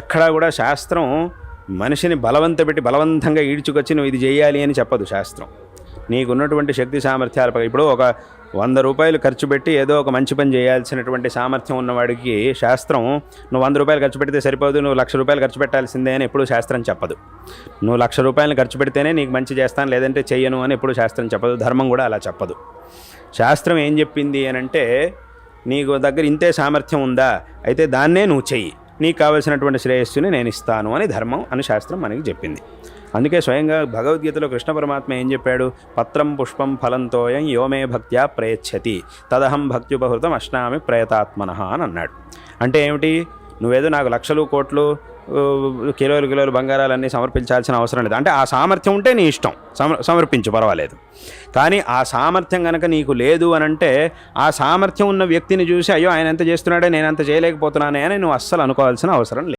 ఎక్కడా కూడా శాస్త్రం మనిషిని బలవంతంగా ఈడ్చుకొచ్చి నువ్వు ఇది చేయాలి అని చెప్పదు శాస్త్రం. నీకున్నటువంటి శక్తి సామర్థ్యాల ఇప్పుడు ఒక 100 రూపాయలు ఖర్చు పెట్టి ఏదో ఒక మంచి పని చేయాల్సినటువంటి సామర్థ్యం ఉన్నవాడికి శాస్త్రం నువ్వు 100 రూపాయలు ఖర్చు పెడితే సరిపోదు, నువ్వు 1,00,000 రూపాయలు ఖర్చు పెట్టాల్సిందే అని ఎప్పుడు శాస్త్రం చెప్పదు. నువ్వు 1,00,000 రూపాయలు ఖర్చు పెడితేనే నీకు మంచి చేస్తాను, లేదంటే చెయ్యను అని ఎప్పుడు శాస్త్రం చెప్పదు. ధర్మం కూడా అలా చెప్పదు. శాస్త్రం ఏం చెప్పింది అని అంటే, నీకు దగ్గర ఇంతే సామర్థ్యం ఉందా, అయితే దాన్నే నువ్వు చెయ్యి, నీకు కావలసినటువంటి శ్రేయస్సుని నేను ఇస్తాను అని ధర్మం అని శాస్త్రం మనకి చెప్పింది. అందుకే స్వయంగా భగవద్గీతలో కృష్ణ పరమాత్మ ఏం చెప్పాడు? పత్రం పుష్పం ఫలంతోయం యోమే భక్త్యా ప్రయచ్చతి తదహం భక్త్యుపహృతం అశ్నామి ప్రయతాత్మనః అని అన్నాడు. అంటే ఏమిటి? నువ్వేదో నాకు లక్షలు కోట్లు కిలోలు బంగారాలన్నీ సమర్పించాల్సిన అవసరం లేదు. అంటే ఆ సామర్థ్యం ఉంటే నీ ఇష్టం, సమర్పించు, పర్వాలేదు. కానీ ఆ సామర్థ్యం కనుక నీకు లేదు అని అంటే, ఆ సామర్థ్యం ఉన్న వ్యక్తిని చూసి అయ్యో ఆయన ఎంత చేస్తున్నాడే నేను అంత చేయలేకపోతున్నానే అని నువ్వు అస్సలు అనుకోవాల్సిన అవసరం లేదు.